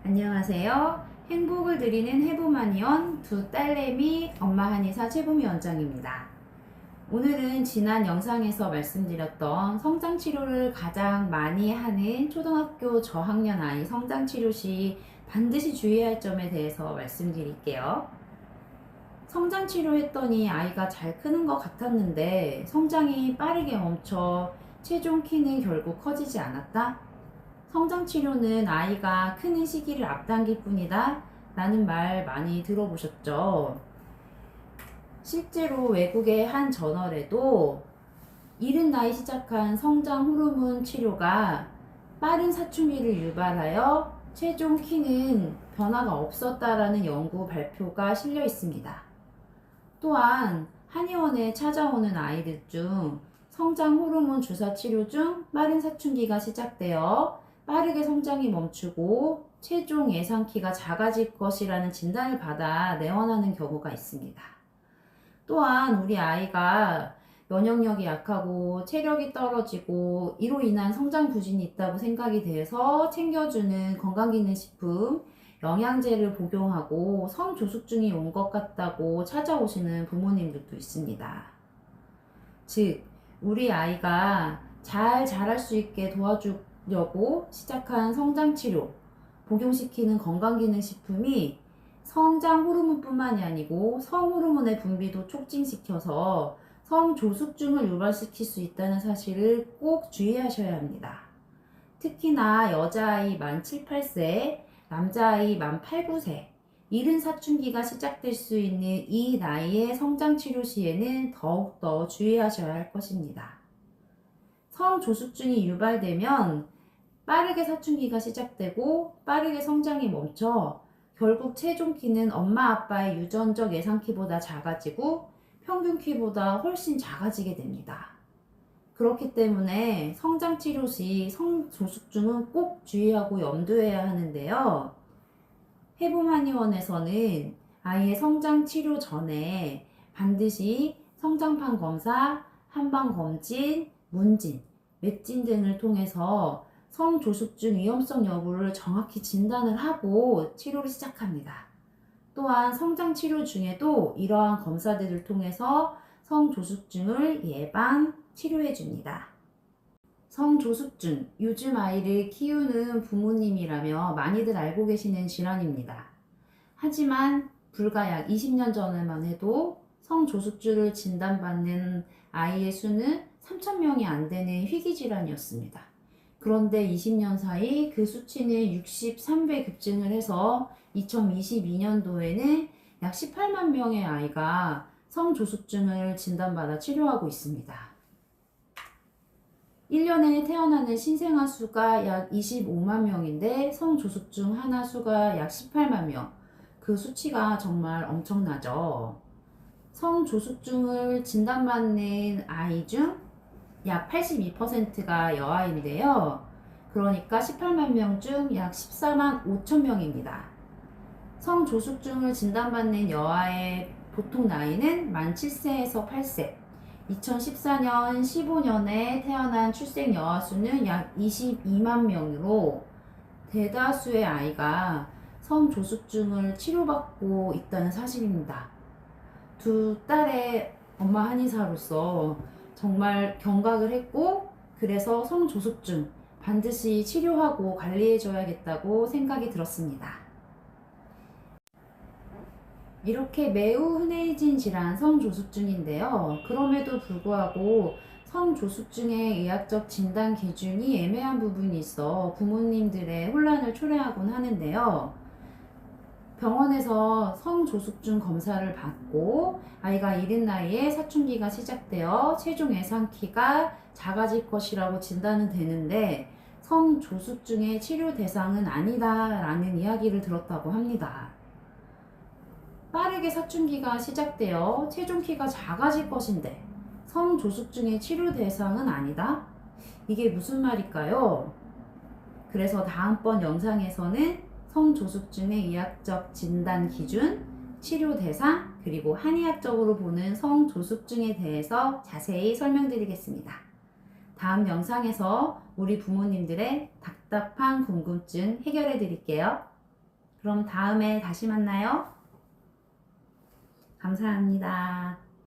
안녕하세요. 행복을 드리는 해보만이원 두 딸내미 엄마 한의사 최보미 원장입니다. 오늘은 지난 영상에서 말씀드렸던 성장치료를 가장 많이 하는 초등학교 저학년 아이 성장치료 시 반드시 주의할 점에 대해서 말씀드릴게요. 성장치료 했더니 아이가 잘 크는 것 같았는데 성장이 빠르게 멈춰 최종 키는 결국 커지지 않았다? 성장치료는 아이가 크는 시기를 앞당길 뿐이다 라는 말 많이 들어보셨죠? 실제로 외국의 한 저널에도 이른 나이 시작한 성장 호르몬 치료가 빠른 사춘기를 유발하여 최종 키는 변화가 없었다라는 연구 발표가 실려 있습니다. 또한 한의원에 찾아오는 아이들 중 성장 호르몬 주사 치료 중 빠른 사춘기가 시작되어 빠르게 성장이 멈추고 최종 예상 키가 작아질 것이라는 진단을 받아 내원하는 경우가 있습니다. 또한 우리 아이가 면역력이 약하고 체력이 떨어지고 이로 인한 성장 부진이 있다고 생각이 돼서 챙겨주는 건강기능식품, 영양제를 복용하고 성조숙증이 온 것 같다고 찾아오시는 부모님들도 있습니다. 즉, 우리 아이가 잘 자랄 수 있게 도와주려고 시작한 성장치료, 복용시키는 건강기능식품이 성장 호르몬뿐만이 아니고 성호르몬의 분비도 촉진시켜서 성조숙증을 유발시킬 수 있다는 사실을 꼭 주의하셔야 합니다. 특히나 여자아이 만 7, 8세, 남자아이 만 8, 9세, 이른 사춘기가 시작될 수 있는 이 나이의 성장치료 시에는 더욱더 주의하셔야 할 것입니다. 성조숙증이 유발되면 빠르게 사춘기가 시작되고 빠르게 성장이 멈춰 결국 최종 키는 엄마 아빠의 유전적 예상 키보다 작아지고 평균 키보다 훨씬 작아지게 됩니다. 그렇기 때문에 성장치료 시 성조숙증은 꼭 주의하고 염두해야 하는데요. 해봄한의원에서는 아이의 성장치료 전에 반드시 성장판 검사, 한방검진, 문진, 맷진 등을 통해서 성조숙증 위험성 여부를 정확히 진단을 하고 치료를 시작합니다. 또한 성장치료 중에도 이러한 검사들을 통해서 성조숙증을 예방, 치료해 줍니다. 성조숙증, 요즘 아이를 키우는 부모님이라며 많이들 알고 계시는 질환입니다. 하지만 불과 약 20년 전에만 해도 성조숙증을 진단받는 아이의 수는 3,000명이 안 되는 희귀질환이었습니다. 그런데 20년 사이 그 수치는 63배 급증을 해서 2022년도에는 약 18만 명의 아이가 성조숙증을 진단받아 치료하고 있습니다. 1년에 태어나는 신생아 수가 약 25만 명인데 성조숙증 하나 수가 약 18만 명. 그 수치가 정말 엄청나죠. 성조숙증을 진단받는 아이 중 약 82%가 여아인데요. 그러니까 18만 명 중 약 14만 5천 명입니다. 성조숙증을 진단받는 여아의 보통 나이는 만 7세에서 8세. 2014년 15년에 태어난 출생 여아 수는 약 22만 명으로 대다수의 아이가 성조숙증을 치료받고 있다는 사실입니다. 두 딸의 엄마 한의사로서 정말 경각을 했고, 그래서 성조숙증 반드시 치료하고 관리해줘야겠다고 생각이 들었습니다. 이렇게 매우 흔해진 질환 성조숙증인데요. 그럼에도 불구하고 성조숙증의 의학적 진단 기준이 애매한 부분이 있어 부모님들의 혼란을 초래하곤 하는데요. 병원에서 성조숙증 검사를 받고 아이가 이른 나이에 사춘기가 시작되어 최종 예상 키가 작아질 것이라고 진단은 되는데 성조숙증의 치료 대상은 아니다라는 이야기를 들었다고 합니다. 빠르게 사춘기가 시작되어 최종 키가 작아질 것인데 성조숙증의 치료 대상은 아니다? 이게 무슨 말일까요? 그래서 다음번 영상에서는 성조숙증의 의학적 진단 기준, 치료 대상, 그리고 한의학적으로 보는 성조숙증에 대해서 자세히 설명드리겠습니다. 다음 영상에서 우리 부모님들의 답답한 궁금증 해결해 드릴게요. 그럼 다음에 다시 만나요. 감사합니다.